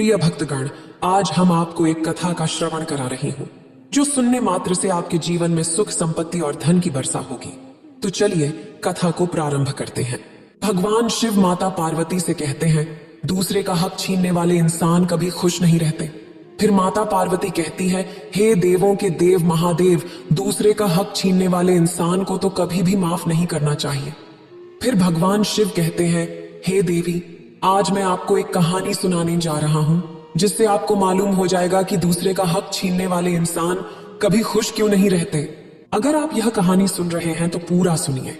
प्रिय भक्तगण, आज हम आपको एक कथा का श्रवण करा रही हूँ जो सुनने मात्र से आपके जीवन में सुख, संपत्ति और धन की वर्षा होगी। तो चलिए कथा को प्रारंभ करते हैं। भगवान शिव माता पार्वती से कहते हैं, दूसरे का हक छीनने वाले इंसान कभी खुश नहीं रहते। फिर माता पार्वती कहती है, हे देवों के देव महादेव, दूसरे का हक छीनने वाले इंसान को तो कभी भी माफ नहीं करना चाहिए। फिर भगवान शिव कहते हैं, हे देवी, आज मैं आपको एक कहानी सुनाने जा रहा हूं जिससे आपको मालूम हो जाएगा कि दूसरे का हक छीनने वाले इंसान कभी खुश क्यों नहीं रहते। अगर आप यह कहानी सुन रहे हैं तो पूरा सुनिए।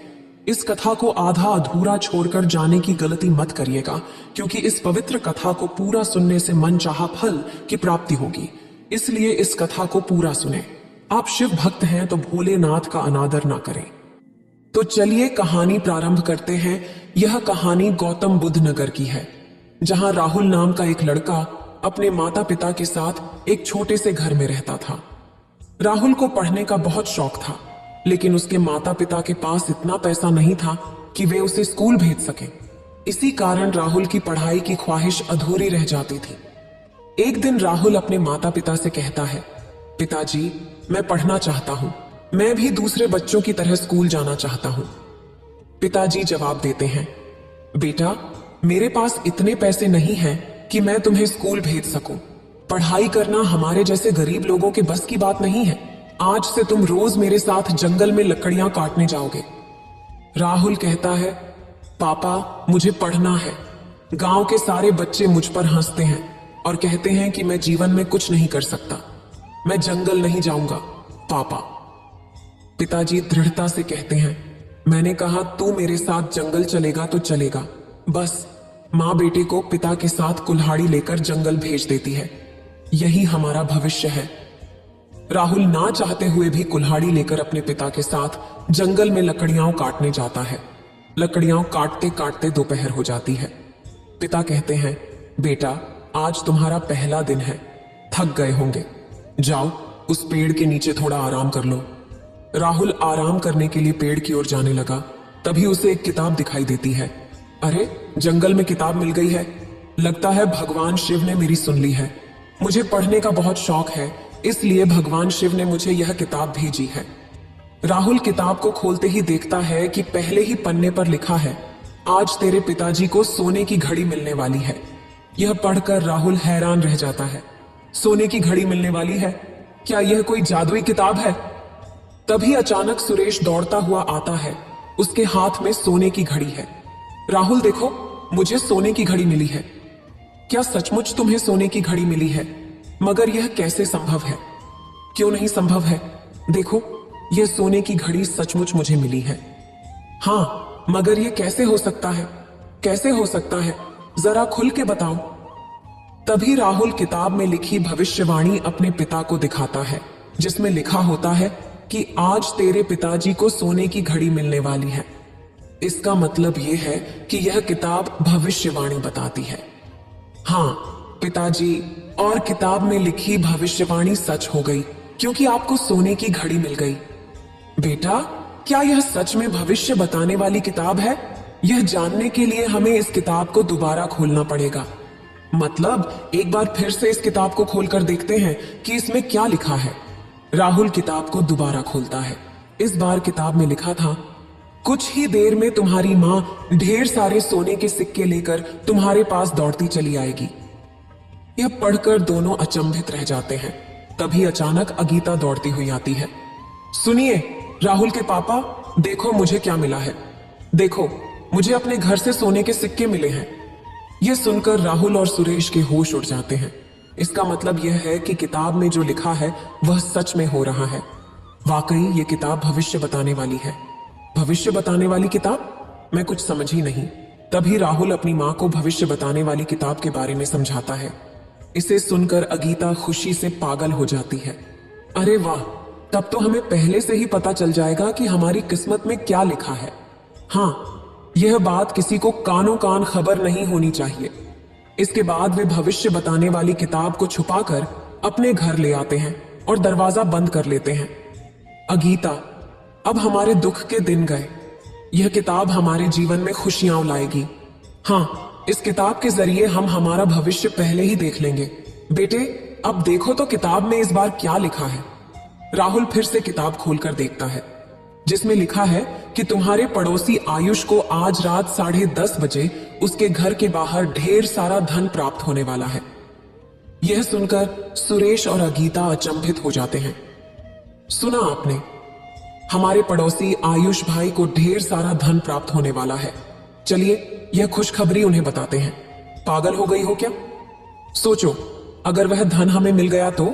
इस कथा को आधा अधूरा छोड़कर जाने की गलती मत करिएगा, क्योंकि इस पवित्र कथा को पूरा सुनने से मनचाहा फल की प्राप्ति होगी। इसलिए इस कथा को पूरा सुने। आप शिव भक्त हैं तो भोलेनाथ का अनादर ना करें। तो चलिए कहानी प्रारंभ करते हैं। यह कहानी गौतम बुद्ध नगर की है, जहां राहुल नाम का एक लड़का अपने माता पिता के साथ एक छोटे से घर में रहता था। राहुल को पढ़ने का बहुत शौक था, लेकिन उसके माता पिता के पास इतना पैसा नहीं था कि वे उसे स्कूल भेज सकें। इसी कारण राहुल की पढ़ाई की ख्वाहिश अधूरी रह जाती थी। एक दिन राहुल अपने माता पिता से कहता है, पिताजी, मैं पढ़ना चाहता हूं, मैं भी दूसरे बच्चों की तरह स्कूल जाना चाहता हूं। पिताजी जवाब देते हैं, बेटा, मेरे पास इतने पैसे नहीं हैं कि मैं तुम्हें स्कूल भेज सकूं। पढ़ाई करना हमारे जैसे गरीब लोगों के बस की बात नहीं है। आज से तुम रोज मेरे साथ जंगल में लकड़ियां काटने जाओगे। राहुल कहता है, पापा, मुझे पढ़ना है। गांव के सारे बच्चे मुझ पर हंसते हैं और कहते हैं कि मैं जीवन में कुछ नहीं कर सकता। मैं जंगल नहीं जाऊंगा पापा। पिताजी दृढ़ता से कहते हैं, मैंने कहा तू मेरे साथ जंगल चलेगा तो चलेगा। बस माँ बेटे को पिता के साथ कुल्हाड़ी लेकर जंगल भेज देती है। यही हमारा भविष्य है। राहुल ना चाहते हुए भी कुल्हाड़ी लेकर अपने पिता के साथ जंगल में लकड़ियां काटने जाता है। लकड़ियां काटते काटते दोपहर हो जाती है। पिता कहते हैं, बेटा, आज तुम्हारा पहला दिन है, थक गए होंगे, जाओ उस पेड़ के नीचे थोड़ा आराम कर लो। राहुल आराम करने के लिए पेड़ की ओर जाने लगा। तभी उसे एक किताब दिखाई देती है। अरे, जंगल में किताब मिल गई है। लगता है भगवान शिव ने मेरी सुन ली है। मुझे पढ़ने का बहुत शौक है, इसलिए भगवान शिव ने मुझे यह किताब भेजी है। राहुल किताब को खोलते ही देखता है कि पहले ही पन्ने पर लिखा है, आज तेरे पिताजी को सोने की घड़ी मिलने वाली है। यह पढ़कर राहुल हैरान रह जाता है। सोने की घड़ी मिलने वाली है? क्या यह कोई जादुई किताब है? तभी अचानक सुरेश दौड़ता हुआ आता है। उसके हाथ में सोने की घड़ी है। राहुल, देखो, मुझे सोने की घड़ी मिली है। क्या सचमुच तुम्हें सोने की घड़ी मिली है? मगर यह कैसे संभव है? क्यों नहीं संभव है? देखो, यह सोने की घड़ी सचमुच मुझे मिली है। हाँ, मगर यह कैसे हो सकता है? कैसे हो सकता है? जरा खुल के बताओ। तभी राहुल किताब में लिखी भविष्यवाणी अपने पिता को दिखाता है, जिसमें लिखा होता है कि आज तेरे पिताजी को सोने की घड़ी मिलने वाली है। इसका मतलब यह है कि यह किताब भविष्यवाणी बताती है। हाँ पिताजी, और किताब में लिखी भविष्यवाणी सच हो गई, क्योंकि आपको सोने की घड़ी मिल गई। बेटा, क्या यह सच में भविष्य बताने वाली किताब है? यह जानने के लिए हमें इस किताब को दोबारा खोलना पड़ेगा। मतलब एक बार फिर से इस किताब को खोलकर देखते हैं कि इसमें क्या लिखा है। राहुल किताब को दोबारा खोलता है। इस बार किताब में लिखा था, कुछ ही देर में तुम्हारी माँ ढेर सारे सोने के सिक्के लेकर तुम्हारे पास दौड़ती चली आएगी। यह पढ़कर दोनों अचंभित रह जाते हैं। तभी अचानक अगीता दौड़ती हुई आती है। सुनिए राहुल के पापा, देखो मुझे क्या मिला है। देखो, मुझे अपने घर से सोने के सिक्के मिले हैं। यह सुनकर राहुल और सुरेश के होश उड़ जाते हैं। इसका मतलब यह है कि किताब में जो लिखा है वह सच में हो रहा है। वाकई ये किताब भविष्य बताने वाली है। भविष्य बताने वाली किताब? मैं कुछ समझ ही नहीं। तभी राहुल अपनी माँ को भविष्य बताने वाली किताब के बारे में समझाता है। इसे सुनकर अगीता खुशी से पागल हो जाती है। अरे वाह, तब तो हमें पहले से ही पता चल जाएगा कि हमारी किस्मत में क्या लिखा है। हाँ, यह बात किसी को कानों कान खबर नहीं होनी चाहिए। इसके बाद वे भविष्य बताने वाली किताब को छुपाकर अपने घर ले आते हैं और दरवाजा बंद कर लेते हैं। अगीता, अब हमारे दुख के दिन गए। यह किताब हमारे जीवन में खुशियां लाएगी। हाँ, इस किताब के जरिए हम हमारा भविष्य पहले ही देख लेंगे। बेटे, अब देखो तो किताब में इस बार क्या लिखा है। राहुल फिर से किताब खोलकर देखता है, जिसमें लिखा है कि तुम्हारे पड़ोसी आयुष को आज रात 10:30 बजे उसके घर के बाहर ढेर सारा धन प्राप्त होने वाला है। यह सुनकर सुरेश और अगीता अचंभित हो जाते हैं। सुना आपने, हमारे पड़ोसी आयुष भाई को ढेर सारा धन प्राप्त होने वाला है। चलिए यह खुशखबरी उन्हें बताते हैं। पागल हो गई हो क्या? सोचो, अगर वह धन हमें मिल गया तो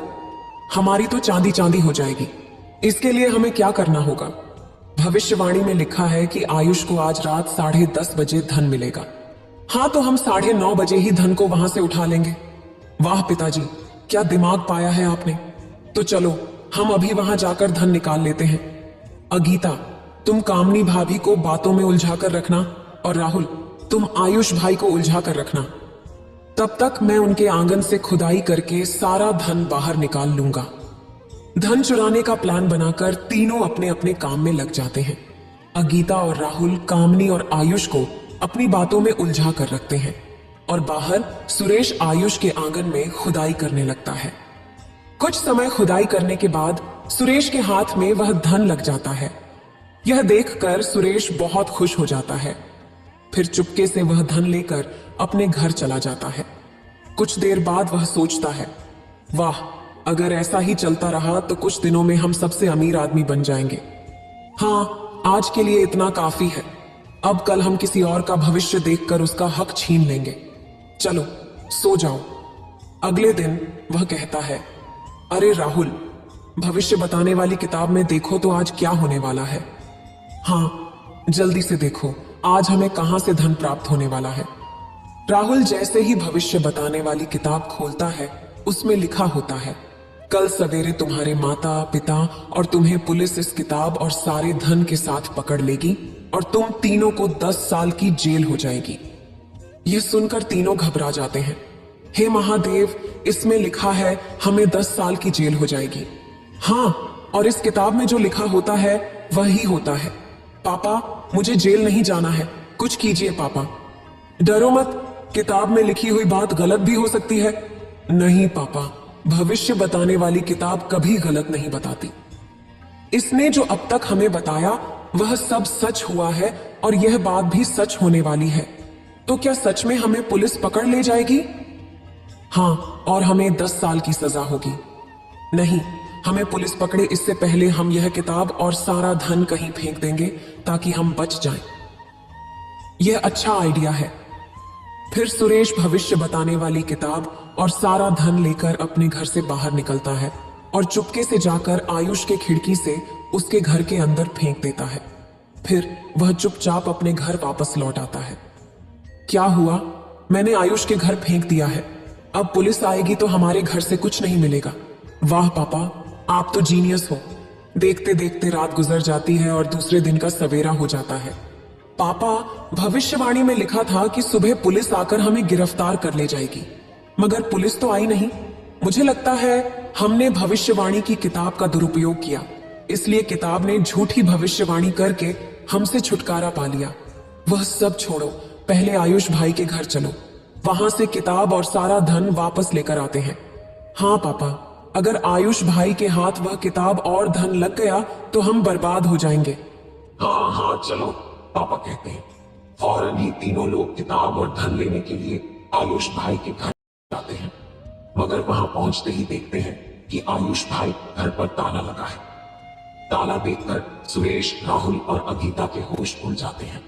हमारी तो चांदी चांदी हो जाएगी। इसके लिए हमें क्या करना होगा? भविष्यवाणी में लिखा है कि आयुष को आज रात 10:30 बजे धन मिलेगा। हाँ, तो हम 9:30 बजे ही धन को वहां से उठा लेंगे। वाह पिताजी, क्या दिमाग पाया है आपने। तो चलो हम अभी वहां जाकर धन निकाल लेते हैं। अगीता, तुम कामनी भाभी को बातों में उलझा कर रखना, और राहुल, तुम आयुष भाई को उलझा कर रखना। तब तक मैं उनके आंगन से खुदाई करके सारा धन बाहर निकाल लूंगा। धन चुराने का प्लान बनाकर तीनों अपने अपने काम में लग जाते हैं। अगीता और राहुल कामनी और आयुष को अपनी बातों में उलझा कर रखते हैं, और बाहर सुरेश आयुष के आंगन में खुदाई करने लगता है। कुछ समय खुदाई करने के बाद सुरेश के हाथ में वह धन लग जाता है। यह देखकर सुरेश बहुत खुश हो जाता है। फिर चुपके से वह धन लेकर अपने घर चला जाता है। कुछ देर बाद वह सोचता है, वाह, अगर ऐसा ही चलता रहा तो कुछ दिनों में हम सबसे अमीर आदमी बन जाएंगे। हाँ, आज के लिए इतना काफी है। अब कल हम किसी और का भविष्य देखकर उसका हक छीन लेंगे। चलो सो जाओ। अगले दिन वह कहता है, अरे राहुल, भविष्य बताने वाली किताब में देखो तो आज क्या होने वाला है। हाँ, जल्दी से देखो आज हमें कहां से धन प्राप्त होने वाला है। राहुल जैसे ही भविष्य बताने वाली किताब खोलता है, उसमें लिखा होता है, कल सवेरे तुम्हारे माता पिता और तुम्हें पुलिस इस किताब और सारे धन के साथ पकड़ लेगी और तुम तीनों को 10 साल की जेल हो जाएगी। यह सुनकर तीनों घबरा जाते हैं। हे महादेव, इसमें लिखा है हमें 10 साल की जेल हो जाएगी। हाँ, और इस किताब में जो लिखा होता है वही होता है। पापा, मुझे जेल नहीं जाना है, कुछ कीजिए पापा। डरो मत, किताब में लिखी हुई बात गलत भी हो सकती है। नहीं पापा, भविष्य बताने वाली किताब कभी गलत नहीं बताती। इसने जो अब तक हमें बताया वह सब सच हुआ है और यह बात भी सच होने वाली है। तो क्या सच में हमें पुलिस पकड़ ले जाएगी? हाँ, और हमें 10 साल की सजा होगी। नहीं, हमें पुलिस पकड़े इससे पहले हम यह किताब और सारा धन कहीं फेंक देंगे ताकि हम बच जाएं। यह अच्छा आइडिया है। फिर सुरेश भविष्य बताने वाली किताब और सारा धन लेकर अपने घर से बाहर निकलता है और चुपके से जाकर आयुष के खिड़की से उसके घर के अंदर फेंक देता है। फिर वह चुपचाप अपने घर वापस लौट आता है। क्या हुआ? मैंने आयुष के घर फेंक दिया है। अब पुलिस आएगी तो हमारे घर से कुछ नहीं मिलेगा। वाह पापा, आप तो जीनियस हो। देखते देखते रात गुजर जाती है और दूसरे दिन का सवेरा हो जाता है। पापा, भविष्यवाणी में लिखा था कि सुबह पुलिस आकर हमें गिरफ्तार कर ले जाएगी, मगर पुलिस तो आई नहीं। मुझे लगता है हमने भविष्यवाणी की किताब का दुरुपयोग किया, इसलिए किताब ने झूठी भविष्यवाणी करके हमसे छुटकारा पा लिया। वह सब छोड़ो, पहले आयुष भाई के घर चलो, वहां से किताब और सारा धन वापस लेकर आते हैं। हाँ पापा, अगर आयुष भाई के हाथ वह किताब और धन लग गया तो हम बर्बाद हो जाएंगे। हाँ हाँ चलो, पापा कहते हैं। फौरन ही तीनों लोग किताब और धन लेने के लिए आयुष भाई के घर जाते हैं, मगर वहां पहुंचते ही देखते हैं कि आयुष भाई घर पर ताला लगा है। ताला देखकर सुरेश, राहुल और अगीता के होश उड़ जाते हैं।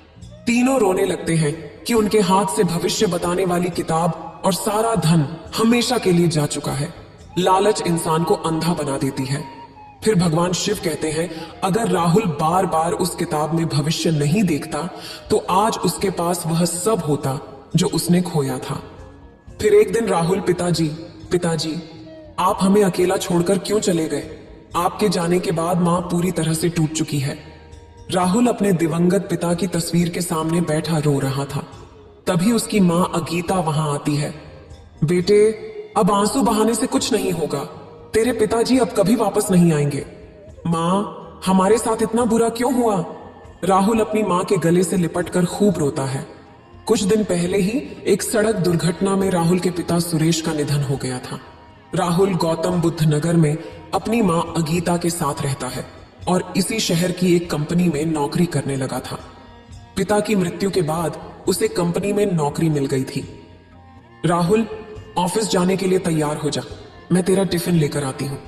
तीनों रोने लगते हैं कि उनके हाथ से भविष्य बताने वाली किताब और सारा धन हमेशा के लिए जा चुका है। लालच इंसान को अंधा बना देती है। फिर भगवान शिव कहते हैं, अगर राहुल बार बार उस किताब में भविष्य नहीं देखता तो आज उसके पास वह सब होता जो उसने खोया था। फिर एक दिन राहुल, पिताजी, आप हमें अकेला छोड़कर क्यों चले गए? आपके जाने के बाद मां पूरी तरह से टूट चुकी है। राहुल अपने दिवंगत पिता की तस्वीर के सामने बैठा रो रहा था। तभी उसकी मां अगीता वहां आती है। बेटे, अब आंसू बहाने से कुछ नहीं होगा। तेरे पिताजी अब कभी वापस नहीं आएंगे। मां, हमारे साथ इतना बुरा क्यों हुआ? राहुल अपनी मां के गले से लिपटकर खूब रोता है। कुछ दिन पहले ही एक सड़क दुर्घटना में राहुल के पिता सुरेश का निधन हो गया था। राहुल गौतम बुद्ध नगर में अपनी मां अगीता के साथ रहता है और इसी शहर की एक कंपनी में नौकरी करने लगा था। पिता की मृत्यु के बाद उसे कंपनी में नौकरी मिल गई थी। राहुल, ऑफिस जाने के लिए तैयार हो जा, मैं तेरा टिफिन लेकर आती हूँ।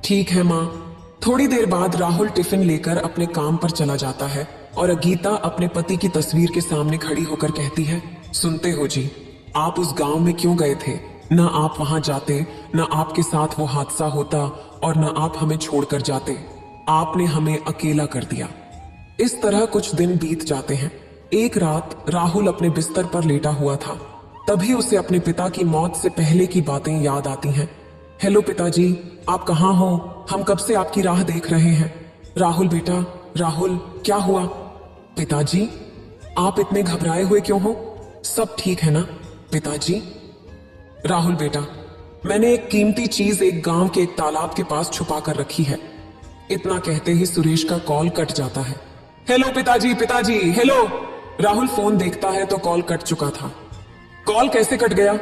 ठीक है माँ। थोड़ी देर बाद राहुल टिफिन लेकर अपने काम पर चला जाता है और अगीता अपने पति की तस्वीर के सामने खड़ी होकर कहती है, सुनते हो जी, आप उस गांव में क्यों गए थे? ना आप वहां जाते, ना आपके साथ वो हादसा होता और ना आप हमें छोड़कर जाते। आपने हमें अकेला कर दिया। इस तरह कुछ दिन बीत जाते हैं। एक रात राहुल अपने बिस्तर पर लेटा हुआ था, तभी उसे अपने पिता की मौत से पहले की बातें याद आती हैं। हेलो पिताजी, आप कहाँ हो? हम कब से आपकी राह देख रहे हैं। राहुल बेटा, राहुल, क्या हुआ? पिताजी, आप इतने घबराए हुए क्यों हो? सब ठीक है ना पिताजी? राहुल बेटा, मैंने एक कीमती चीज एक गांव के एक तालाब के पास छुपा कर रखी है। इतना कहते ही सुरेश का कॉल कट जाता है। हेलो पिताजी, पिताजी, हेलो। राहुल फोन देखता है तो कॉल कट चुका था। कॉल कैसे कट गया?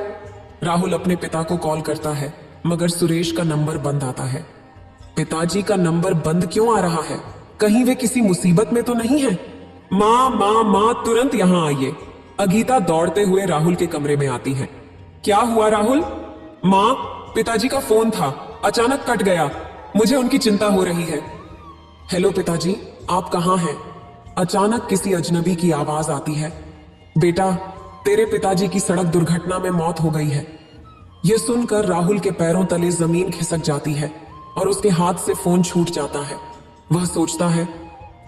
राहुल अपने पिता को कॉल करता है मगर सुरेश का नंबर बंद आता है। पिताजी का नंबर बंद क्यों आ रहा है? कहीं वे किसी मुसीबत में तो नहीं है? माँ माँ माँ, तुरंत यहाँ आइए। अगीता दौड़ते हुए राहुल के कमरे में आती है। क्या हुआ राहुल? माँ, पिताजी का फोन था, अचानक कट गया, मुझे उनकी चिंता हो रही है। हेलो पिताजी, आप कहाँ हैं? अचानक किसी अजनबी की आवाज आती है। बेटा, तेरे पिताजी की सड़क दुर्घटना में मौत हो गई है। यह सुनकर राहुल के पैरों तले जमीन खिसक जाती है और उसके हाथ से फोन छूट जाता है। वह सोचता है,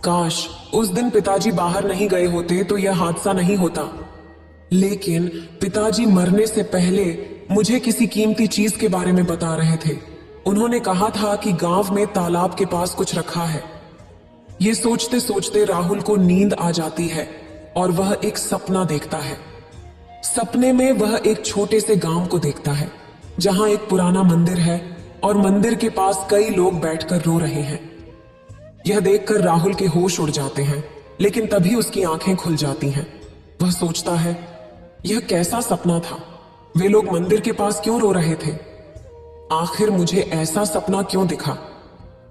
काश उस दिन पिताजी बाहर नहीं गए होते तो यह हादसा नहीं होता। लेकिन पिताजी मरने से पहले मुझे किसी कीमती चीज के बारे में बता रहे थे। उन्होंने कहा था कि गांव में तालाब के पास कुछ रखा है। ये सोचते सोचते राहुल को नींद आ जाती है और वह एक सपना देखता है। सपने में वह एक छोटे से गांव को देखता है जहां एक पुराना मंदिर है और मंदिर के पास कई लोग बैठकर रो रहे हैं। यह देखकर राहुल के होश उड़ जाते हैं, लेकिन तभी उसकी आंखें खुल जाती हैं। वह सोचता है, यह कैसा सपना था? वे लोग मंदिर के पास क्यों रो रहे थे? आखिर मुझे ऐसा सपना क्यों दिखा?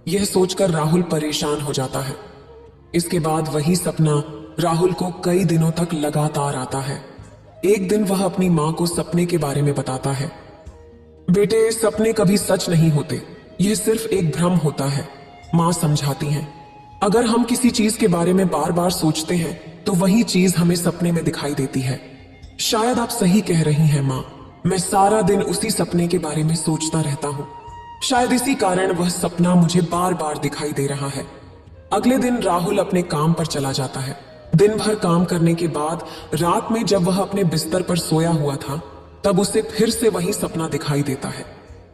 यह सोचकर राहुल परेशान हो जाता है। इसके बाद वही सपना राहुल को कई दिनों तक लगातार आता है। एक दिन वह अपनी मां को सपने के बारे में बताता है। बेटे, सपने कभी सच नहीं होते, यह सिर्फ एक भ्रम होता है, मां समझाती हैं। अगर हम किसी चीज के बारे में बार बार सोचते हैं तो वही चीज हमें सपने में दिखाई देती है। शायद आप सही कह रही हैं मां, मैं सारा दिन उसी सपने के बारे में सोचता रहता हूं। शायद इसी कारण वह सपना मुझे बार बार दिखाई दे रहा है। अगले दिन राहुल अपने काम पर चला जाता है। दिन भर काम करने के बाद रात में जब वह अपने बिस्तर पर सोया हुआ था, तब उसे फिर से वही सपना दिखाई देता है।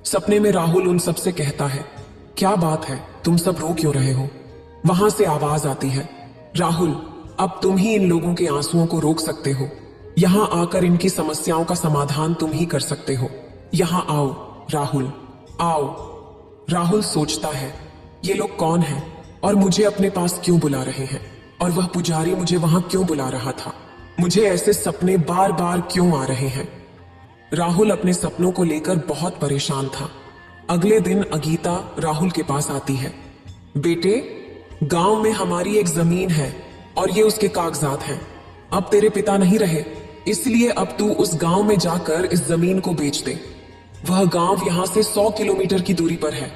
सपने में राहुल उन सबसे कहता है, क्या बात है, तुम सब रो क्यों रहे हो? वहां से आवाज आती है, राहुल, अब तुम ही इन लोगों के आंसुओं को रोक सकते हो। यहां आकर इनकी समस्याओं का समाधान तुम ही कर सकते हो। यहां आओ राहुल, आओ। राहुल सोचता है, ये लोग कौन हैं और मुझे अपने पास क्यों बुला रहे हैं? और वह पुजारी मुझे वहां क्यों बुला रहा था? मुझे ऐसे सपने बार बार क्यों आ रहे हैं? राहुल अपने सपनों को लेकर बहुत परेशान था। अगले दिन अगीता राहुल के पास आती है। बेटे, गांव में हमारी एक जमीन है और ये उसके कागजात हैं। अब तेरे पिता नहीं रहे, इसलिए अब तू उस गांव में जाकर इस जमीन को बेच दे। वह गांव यहां से 100 किलोमीटर की दूरी पर है।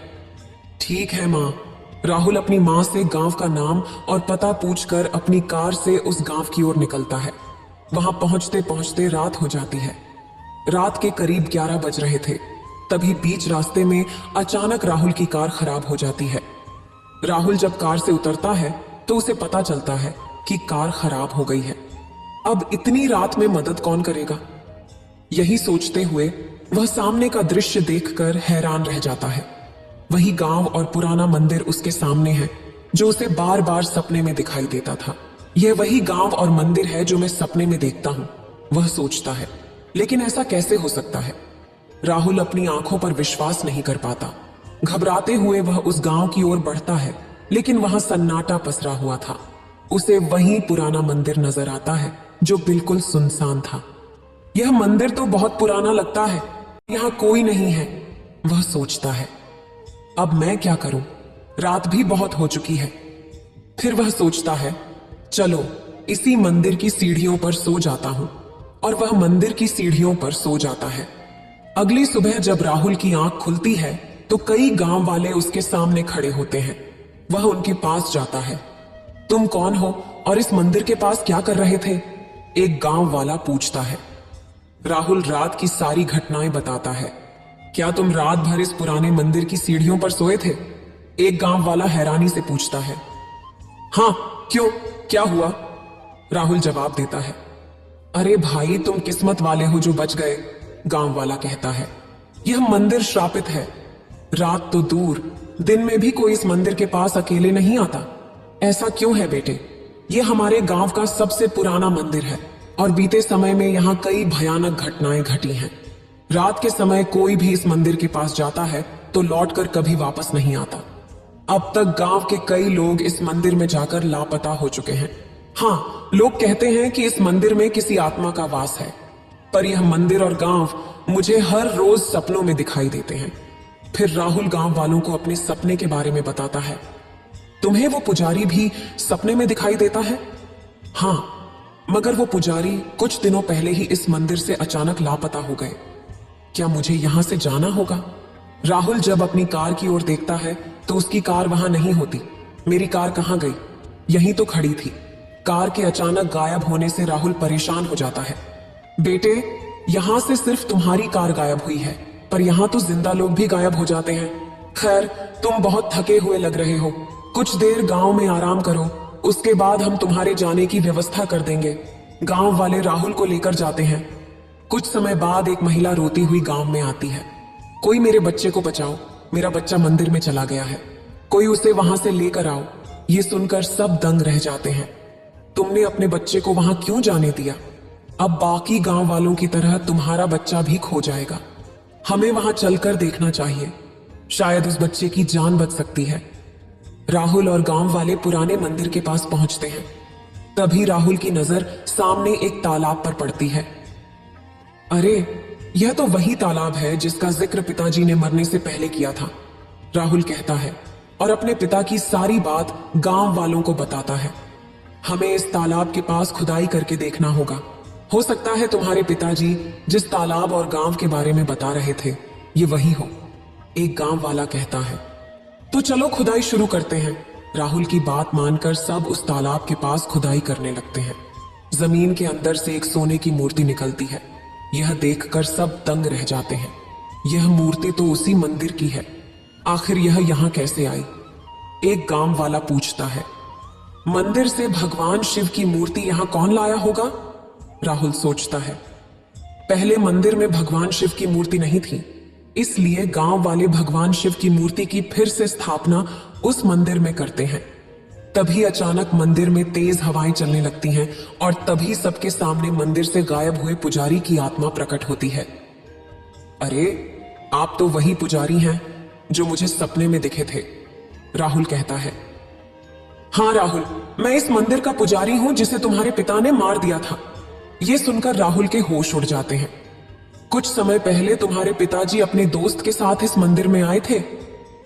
ठीक है मां। राहुल अपनी मां से गांव का नाम और पता पूछकर अपनी कार से उस गांव की ओर निकलता है। वहां पहुंचते पहुंचते रात हो जाती है। रात के करीब 11 बज रहे थे। तभी बीच रास्ते में अचानक राहुल की कार खराब हो जाती है। राहुल जब कार से उतरता है तो उसे पता चलता है कि कार खराब हो गई है। अब इतनी रात में मदद कौन करेगा? यही सोचते हुए वह सामने का दृश्य देखकर हैरान रह जाता है। वही गांव और पुराना मंदिर उसके सामने है जो उसे बार बार सपने में दिखाई देता था। यह वही गांव और मंदिर है जो मैं सपने में देखता हूं, वह सोचता है। लेकिन ऐसा कैसे हो सकता है? राहुल अपनी आंखों पर विश्वास नहीं कर पाता। घबराते हुए वह उस गांव की ओर बढ़ता है, लेकिन वहां सन्नाटा पसरा हुआ था। उसे वही पुराना मंदिर नजर आता है जो बिल्कुल सुनसान था। यह मंदिर तो बहुत पुराना लगता है, यहाँ कोई नहीं है, वह सोचता है। अब मैं क्या करूं? रात भी बहुत हो चुकी है। फिर वह सोचता है, चलो इसी मंदिर की सीढ़ियों पर सो जाता हूं। और वह मंदिर की सीढ़ियों पर सो जाता है। अगली सुबह जब राहुल की आंख खुलती है तो कई गांव वाले उसके सामने खड़े होते हैं। वह उनके पास जाता है। तुम कौन हो और इस मंदिर के पास क्या कर रहे थे? एक गांव वाला पूछता है। राहुल रात की सारी घटनाएं बताता है। क्या तुम रात भर इस पुराने मंदिर की सीढ़ियों पर सोए थे? एक गांव वाला हैरानी से पूछता है। हाँ, क्यों, क्या हुआ? राहुल जवाब देता है। अरे भाई, तुम किस्मत वाले हो जो बच गए, गांव वाला कहता है। यह मंदिर श्रापित है। रात तो दूर, दिन में भी कोई इस मंदिर के पास अकेले नहीं आता। ऐसा क्यों है बेटे? यह हमारे गांव का सबसे पुराना मंदिर है और बीते समय में यहाँ कई भयानक घटनाएं घटी हैं। रात के समय कोई भी इस मंदिर के पास जाता है तो लौटकर कभी वापस नहीं आता। अब तक गांव के कई लोग इस मंदिर में जाकर लापता हो चुके हैं। हाँ, लोग कहते हैं कि इस मंदिर में किसी आत्मा का वास है, पर यह मंदिर और गांव मुझे हर रोज सपनों में दिखाई देते हैं। फिर राहुल गांव वालों को अपने सपने के बारे में बताता है। तुम्हें वो पुजारी भी सपने में दिखाई देता है? हाँ, मगर वो पुजारी कुछ दिनों पहले ही इस मंदिर से अचानक लापता हो गए। क्या मुझे यहां से जाना होगा? राहुल जब अपनी कार की ओर देखता है तो उसकी कार वहां नहीं होती। मेरी कार कहां गई? यहीं तो खड़ी थी। कार के अचानक गायब होने से राहुल परेशान हो जाता है। बेटे, यहां से सिर्फ तुम्हारी कार गायब हुई है, पर यहां तो जिंदा लोग भी गायब हो जाते हैं। खैर, तुम बहुत थके हुए लग रहे हो, कुछ देर गांव में आराम करो, उसके बाद हम तुम्हारे जाने की व्यवस्था कर देंगे। गांव वाले राहुल को लेकर जाते हैं। कुछ समय बाद एक महिला रोती हुई गांव में आती है। कोई मेरे बच्चे को बचाओ, मेरा बच्चा मंदिर में चला गया है, कोई उसे वहां से लेकर आओ। ये सुनकर सब दंग रह जाते हैं। तुमने अपने बच्चे को वहां क्यों जाने दिया? अब बाकी गांव वालों की तरह तुम्हारा बच्चा भी खो जाएगा। हमें वहां चलकर देखना चाहिए, शायद उस बच्चे की जान बच सकती है। राहुल और गांव वाले पुराने मंदिर के पास पहुंचते हैं। तभी राहुल की नजर सामने एक तालाब पर पड़ती है। अरे, यह तो वही तालाब है जिसका जिक्र पिताजी ने मरने से पहले किया था, राहुल कहता है और अपने पिता की सारी बात गांव वालों को बताता है। हमें इस तालाब के पास खुदाई करके देखना होगा। हो सकता है तुम्हारे पिताजी जिस तालाब और गांव के बारे में बता रहे थे ये वही हो, एक गांव वाला कहता है। तो चलो खुदाई शुरू करते हैं। राहुल की बात मानकर सब उस तालाब के पास खुदाई करने लगते हैं। जमीन के अंदर से एक सोने की मूर्ति निकलती है। यह देखकर सब दंग रह जाते हैं। यह मूर्ति तो उसी मंदिर की है, आखिर यह यहां कैसे आई? एक गांव वाला पूछता है। मंदिर से भगवान शिव की मूर्ति यहां कौन लाया होगा? राहुल सोचता है। पहले मंदिर में भगवान शिव की मूर्ति नहीं थी, इसलिए गांव वाले भगवान शिव की मूर्ति की फिर से स्थापना उस मंदिर में करते हैं। तभी अचानक मंदिर में तेज हवाएं चलने लगती हैं और तभी सबके सामने मंदिर से गायब हुए पुजारी की आत्मा प्रकट होती है। अरे, आप तो वही पुजारी हैं जो मुझे सपने में दिखे थे, राहुल कहता है। हाँ राहुल, मैं इस मंदिर का पुजारी हूं जिसे तुम्हारे पिता ने मार दिया था। यह सुनकर राहुल के होश उड़ जाते हैं। कुछ समय पहले तुम्हारे पिताजी अपने दोस्त के साथ इस मंदिर में आए थे,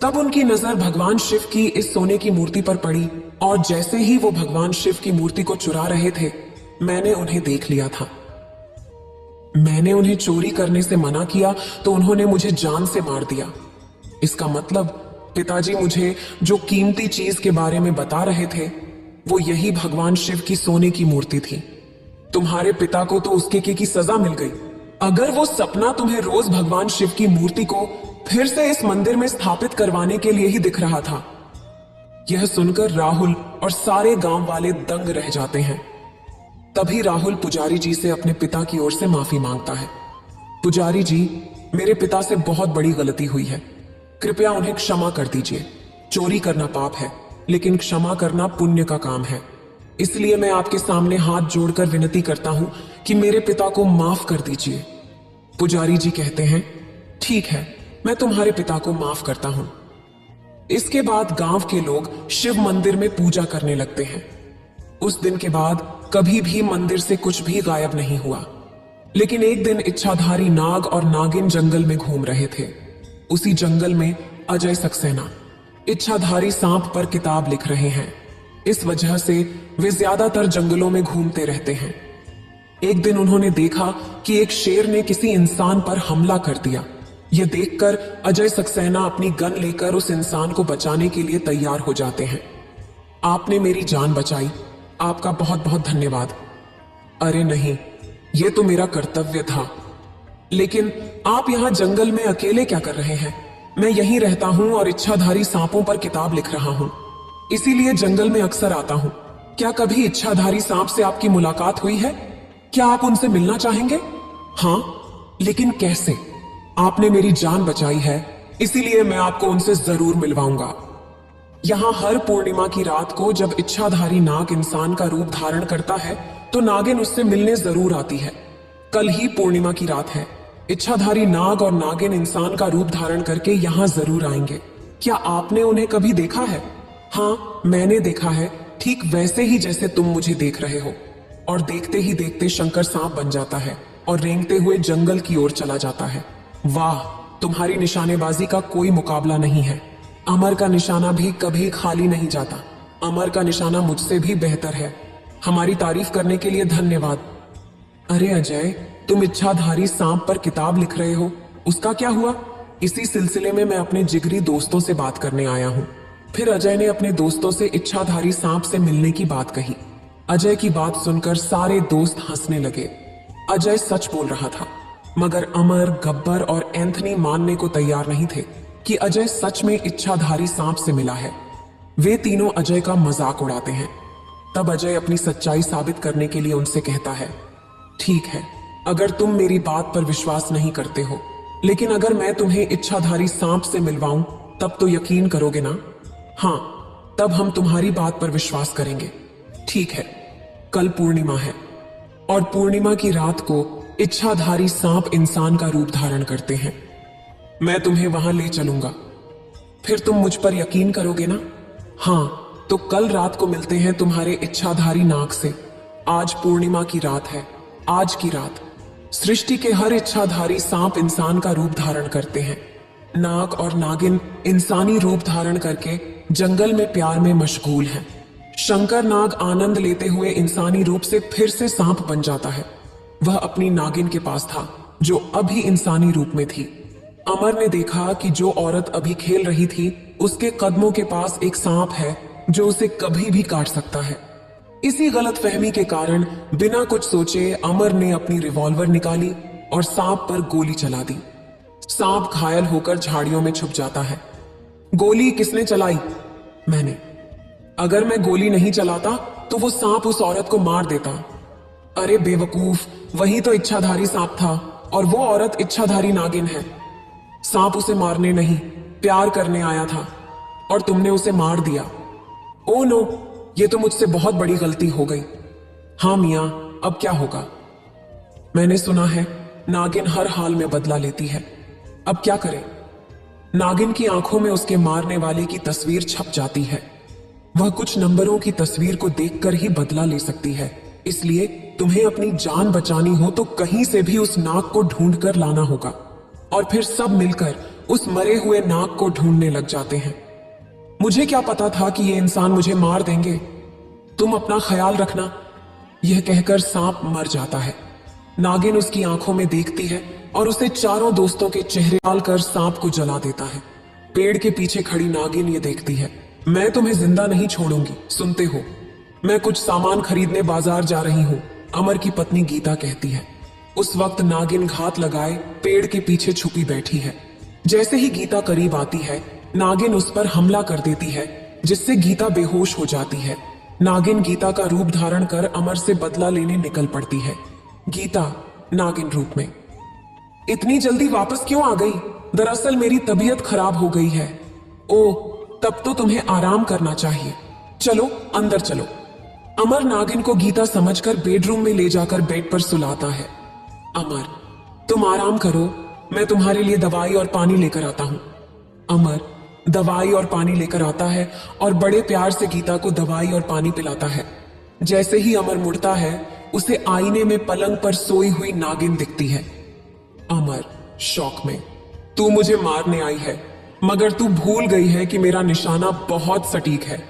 तब उनकी नजर भगवान शिव की इस सोने की मूर्ति पर पड़ी और जैसे ही वो भगवान शिव की मूर्ति को चुरा रहे थे, मैंने उन्हें देख लिया था। मैंने उन्हें चोरी करने से मना किया तो उन्होंने मुझे जान से मार दिया। इसका मतलब पिताजी मुझे जो कीमती चीज के बारे में बता रहे थे वो यही भगवान शिव की सोने की मूर्ति थी। तुम्हारे पिता को तो उसके की सजा मिल गई। अगर वो सपना तुम्हें रोज भगवान शिव की मूर्ति को फिर से इस मंदिर में स्थापित करवाने के लिए ही दिख रहा था। यह सुनकर राहुल और सारे गांव वाले दंग रह जाते हैं। तभी राहुल पुजारी जी से अपने पिता की ओर से माफी मांगता है। पुजारी जी, मेरे पिता से बहुत बड़ी गलती हुई है, कृपया उन्हें क्षमा कर दीजिए। चोरी करना पाप है, लेकिन क्षमा करना पुण्य का काम है। इसलिए मैं आपके सामने हाथ जोड़कर विनती करता हूं कि मेरे पिता को माफ कर दीजिए। पुजारी जी कहते हैं, ठीक है, मैं तुम्हारे पिता को माफ करता हूं। इसके बाद गांव के लोग शिव मंदिर में पूजा करने लगते हैं। उस दिन के बाद कभी भी मंदिर से कुछ भी गायब नहीं हुआ। लेकिन एक दिन इच्छाधारी नाग और नागिन जंगल में घूम रहे थे। उसी जंगल में अजय सक्सेना इच्छाधारी सांप पर किताब लिख रहे हैं। इस वजह से वे ज्यादातर जंगलों में घूमते रहते हैं। एक दिन उन्होंने देखा कि एक शेर ने किसी इंसान पर हमला कर दिया। यह देखकर अजय सक्सेना अपनी गन लेकर उस इंसान को बचाने के लिए तैयार हो जाते हैं। आपने मेरी जान बचाई, आपका बहुत बहुत धन्यवाद। अरे नहीं, यह तो मेरा कर्तव्य था। लेकिन आप यहां जंगल में अकेले क्या कर रहे हैं? मैं यहीं रहता हूं और इच्छाधारी सांपों पर किताब लिख रहा हूं, इसीलिए जंगल में अक्सर आता हूं। क्या कभी इच्छाधारी सांप से आपकी मुलाकात हुई है? क्या आप उनसे मिलना चाहेंगे? हाँ, लेकिन कैसे? आपने मेरी जान बचाई है, इसीलिए मैं आपको उनसे जरूर मिलवाऊंगा। यहां हर पूर्णिमा की रात को जब इच्छाधारी नाग इंसान का रूप धारण करता है तो नागिन उससे मिलने जरूर आती है। कल ही पूर्णिमा की रात है। इच्छाधारी नाग और नागिन इंसान का रूप धारण करके यहां जरूर आएंगे। क्या आपने उन्हें कभी देखा है? हाँ, मैंने देखा है, ठीक वैसे ही जैसे तुम मुझे देख रहे हो। और देखते ही देखते शंकर सांप बन जाता है और रेंगते हुए जंगल की ओर चला जाता है। वाह, तुम्हारी निशानेबाजी का कोई मुकाबला नहीं है। अमर का निशाना भी कभी खाली नहीं जाता। अमर का निशाना मुझसे भी बेहतर है। हमारी तारीफ करने के लिए धन्यवाद। अरे अजय, तुम इच्छाधारी सांप पर किताब लिख रहे हो, उसका क्या हुआ? इसी सिलसिले में मैं अपने जिगरी दोस्तों से बात करने आया हूँ। फिर अजय ने अपने दोस्तों से इच्छाधारी सांप से मिलने की बात कही। अजय की बात सुनकर सारे दोस्त हंसने लगे। अजय सच बोल रहा था, मगर अमर, गब्बर और एंथनी मानने को तैयार नहीं थे कि अजय सच में इच्छाधारी सांप से मिला है। वे तीनों अजय का मजाक उड़ाते हैं। तब अजय अपनी सच्चाई साबित करने के लिए उनसे कहता है, ठीक है, अगर तुम मेरी बात पर विश्वास नहीं करते हो, लेकिन अगर मैं तुम्हें इच्छाधारी सांप से मिलवाऊं तब तो यकीन करोगे ना? हाँ, तब हम तुम्हारी बात पर विश्वास करेंगे। ठीक है, कल पूर्णिमा है और पूर्णिमा की रात को इच्छाधारी सांप इंसान का रूप धारण करते हैं। मैं तुम्हें वहां ले चलूंगा, फिर तुम मुझ पर यकीन करोगे ना? हाँ, तो कल रात को मिलते हैं तुम्हारे इच्छाधारी नाग से। आज पूर्णिमा की रात है। आज की रात सृष्टि के हर इच्छाधारी सांप इंसान का रूप धारण करते हैं। नाग और नागिन इंसानी रूप धारण करके जंगल में प्यार में मशगूल हैं। शंकर नाग आनंद लेते हुए इंसानी रूप से फिर से सांप बन जाता है। वह अपनी नागिन के पास था जो अभी इंसानी रूप में थी। अमर ने देखा कि जो औरत अभी खेल रही थी उसके कदमों के पास एक सांप है जो उसे कभी भी काट सकता है। इसी गलतफहमी के कारण बिना कुछ सोचे अमर ने अपनी रिवॉल्वर निकाली और सांप पर गोली चला दी। सांप घायल होकर झाड़ियों में छुप जाता है। गोली किसने चलाई? मैंने। अगर मैं गोली नहीं चलाता तो वो सांप उस औरत को मार देता। अरे बेवकूफ, वही तो इच्छाधारी सांप था और वो औरत इच्छाधारी नागिन है। सांप उसे मारने नहीं, प्यार करने आया था और तुमने उसे मार दिया। ओ नो, ये तो मुझसे बहुत बड़ी गलती हो गई। हाँ मियां, अब क्या होगा? मैंने सुना है नागिन हर हाल में बदला लेती है। अब क्या करें? नागिन की आंखों में उसके मारने वाले की तस्वीर छप जाती है। वह कुछ नंबरों की तस्वीर को देखकर ही बदला ले सकती है। इसलिए तुम्हें अपनी जान बचानी हो तो कहीं से भी उस नाग को ढूंढ कर लाना होगा और फिर सब मिलकर उस मरे हुए नाग को ढूंढने लग जाते हैं। मुझे क्या पता था कि ये इंसान मुझे मार देंगे। तुम अपना ख्याल रखना। यह कहकर सांप मर जाता है। नागिन उसकी आंखों में देखती है और उसे चारों दोस्तों के चेहरे डालकर सांप को जला देता है। पेड़ के पीछे खड़ी नागिन ये देखती है। मैं तुम्हें जिंदा नहीं छोड़ूंगी, सुनते हो? मैं कुछ सामान खरीदने बाजार जा रही हूँ, अमर की पत्नी गीता कहती है। उस वक्त नागिन घात लगाए पेड़ के पीछे छुपी बैठी है। जैसे ही गीता करीब आती है, नागिन उस पर हमला कर देती है, जिससे गीता बेहोश हो जाती है। नागिन गीता का रूप धारण कर अमर से बदला लेने निकल पड़ती है। गीता नागिन रूप में। इतनी जल्दी वापस क्यों आ गई? दरअसल मेरी तबीयत खराब हो गई है। ओह, तब तो तुम्हें आराम करना चाहिए। चलो अंदर चलो। अमर नागिन को गीता समझकर बेडरूम में ले जाकर बेड पर सुलाता है। अमर, तुम आराम करो, मैं तुम्हारे लिए दवाई और पानी लेकर आता हूं। अमर दवाई और पानी लेकर आता है और बड़े प्यार से गीता को दवाई और पानी पिलाता है। जैसे ही अमर मुड़ता है उसे आईने में पलंग पर सोई हुई नागिन दिखती है। अमर शॉक में, तू मुझे मारने आई है, मगर तू भूल गई है कि मेरा निशाना बहुत सटीक है।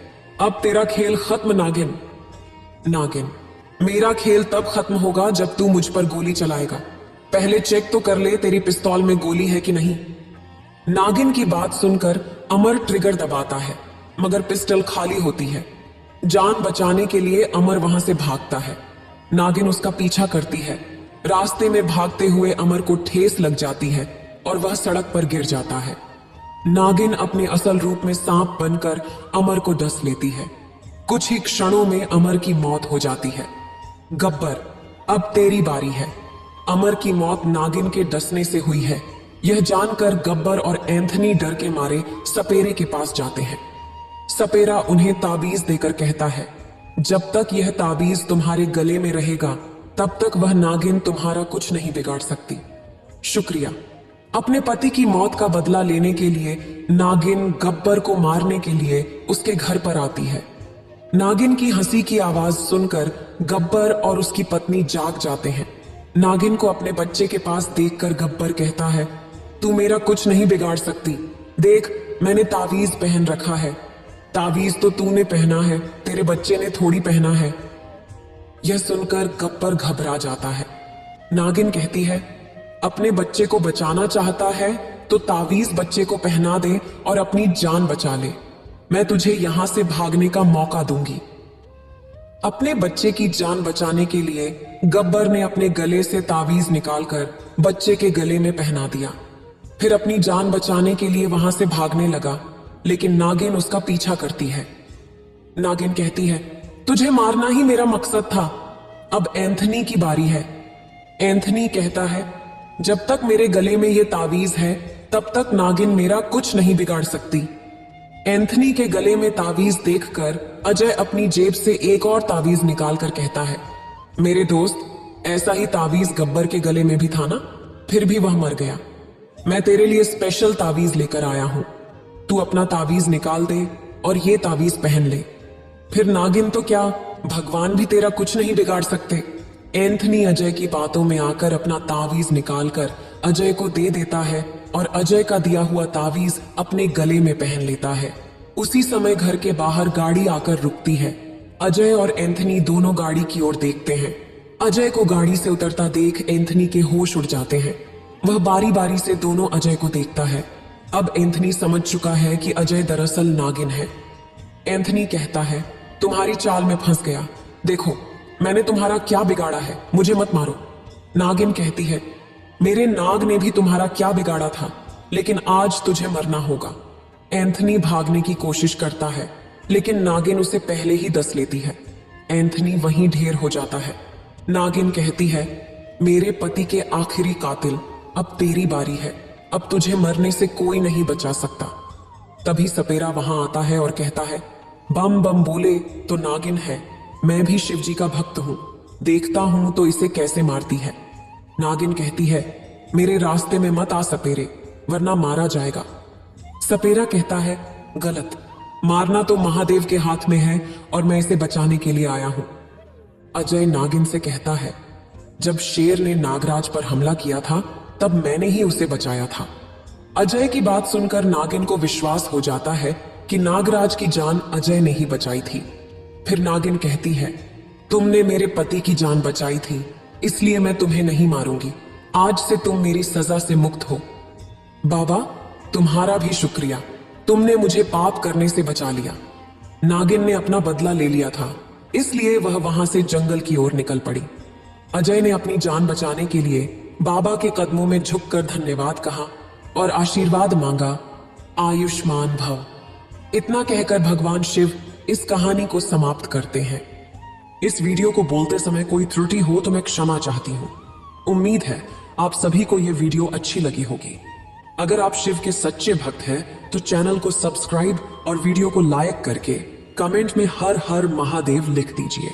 अब तेरा खेल खत्म नागिन। नागिन, मेरा खेल तब खत्म होगा जब तू मुझ पर गोली चलाएगा। पहले चेक तो कर ले तेरी पिस्तौल में गोली है कि नहीं। नागिन की बात सुनकर अमर ट्रिगर दबाता है, मगर पिस्टल खाली होती है। जान बचाने के लिए अमर वहां से भागता है। नागिन उसका पीछा करती है। रास्ते में भागते हुए अमर को ठेस लग जाती है और वह सड़क पर गिर जाता है। नागिन अपने असल रूप में सांप बनकर अमर को डस लेती है। कुछ ही क्षणों में अमर की मौत हो जाती है। गब्बर, अब तेरी बारी है। अमर की मौत नागिन के डसने से हुई है, यह जानकर गब्बर और एंथनी डर के मारे सपेरे के पास जाते हैं। सपेरा उन्हें ताबीज देकर कहता है, जब तक यह ताबीज तुम्हारे गले में रहेगा तब तक वह नागिन तुम्हारा कुछ नहीं बिगाड़ सकती। शुक्रिया। अपने पति की मौत का बदला लेने के लिए नागिन गब्बर को मारने के लिए उसके घर पर आती है। नागिन की हंसी की आवाज सुनकर गब्बर और उसकी पत्नी जाग जाते हैं। नागिन को अपने बच्चे के पास देखकर गब्बर कहता है, तू मेरा कुछ नहीं बिगाड़ सकती। देख, मैंने तावीज पहन रखा है। तावीज तो तूने पहना है, तेरे बच्चे ने थोड़ी पहना है। यह सुनकर गब्बर घबरा जाता है। नागिन कहती है, अपने बच्चे को बचाना चाहता है तो तावीज बच्चे को पहना दे और अपनी जान बचा ले। मैं तुझे यहां से भागने का मौका दूंगी। अपने बच्चे की जान बचाने के लिए गब्बर ने अपने गले से तावीज निकालकर बच्चे के गले में पहना दिया। फिर अपनी जान बचाने के लिए वहां से भागने लगा, लेकिन नागिन उसका पीछा करती है। नागिन कहती है, तुझे मारना ही मेरा मकसद था। अब एंथनी की बारी है। एंथनी कहता है, जब तक मेरे गले में यह तावीज है तब तक नागिन मेरा कुछ नहीं बिगाड़ सकती। एंथनी के गले में तावीज देखकर अजय अपनी जेब से एक और तावीज निकालकर कहता है, मेरे दोस्त, ऐसा ही तावीज गब्बर के गले में भी था ना, फिर भी वह मर गया। मैं तेरे लिए स्पेशल तावीज लेकर आया हूं। तू अपना तावीज निकाल दे और ये तावीज पहन ले। फिर नागिन तो क्या, भगवान भी तेरा कुछ नहीं बिगाड़ सकते। एंथनी अजय की बातों में आकर अपना तावीज निकालकर अजय को दे देता है और अजय का दिया हुआ तावीज अपने गले में पहन लेता है। उसी समय घर के बाहर गाड़ी आकर रुकती है। अजय और एंथनी दोनों गाड़ी की ओर देखते हैं। अजय को गाड़ी से उतरता देख एंथनी के होश उड़ जाते हैं। वह बारी बारी से दोनों अजय को देखता है। अब एंथनी समझ चुका है कि अजय दरअसल नागिन है। एंथनी कहता है, तुम्हारी चाल में फंस गया। देखो, मैंने तुम्हारा क्या बिगाड़ा है, मुझे मत मारो। नागिन कहती है, मेरे नाग ने भी तुम्हारा क्या बिगाड़ा था, लेकिन आज तुझे मरना होगा। एंथनी भागने की कोशिश करता है, लेकिन नागिन उसे पहले ही डस लेती है। एंथनी वहीं ढेर हो जाता है। नागिन कहती है, मेरे पति के आखिरी कातिल, अब तेरी बारी है। अब तुझे मरने से कोई नहीं बचा सकता। तभी सपेरा वहां आता है और कहता है, बम बम बोले तो नागिन है। मैं भी शिव जी का भक्त हूं, देखता हूं तो इसे कैसे मारती है। नागिन कहती है, मेरे रास्ते में मत आ सपेरे, वरना मारा जाएगा। सपेरा कहता है, गलत, मारना तो महादेव के हाथ में है और मैं इसे बचाने के लिए आया हूं। अजय नागिन से कहता है, जब शेर ने नागराज पर हमला किया था तब मैंने ही उसे बचाया था। अजय की बात सुनकर नागिन को विश्वास हो जाता है कि नागराज की जान अजय ने ही बचाई थी। फिर नागिन कहती है, तुमने मेरे पति की जान बचाई थी, इसलिए मैं तुम्हें नहीं मारूंगी। आज से तुम मेरी सजा से मुक्त हो। बाबा, तुम्हारा भी शुक्रिया, तुमने मुझे पाप करने से बचा लिया। नागिन ने अपना बदला ले लिया था, इसलिए वह वहां से जंगल की ओर निकल पड़ी। अजय ने अपनी जान बचाने के लिए बाबा के कदमों में झुककर धन्यवाद कहा और आशीर्वाद मांगा, आयुष्मान भव। इतना कहकर भगवान शिव इस कहानी को समाप्त करते हैं। इस वीडियो को बोलते समय कोई त्रुटि हो तो मैं क्षमा चाहती हूँ। उम्मीद है आप सभी को यह वीडियो अच्छी लगी होगी। अगर आप शिव के सच्चे भक्त हैं तो चैनल को सब्सक्राइब और वीडियो को लाइक करके कमेंट में हर हर महादेव लिख दीजिए।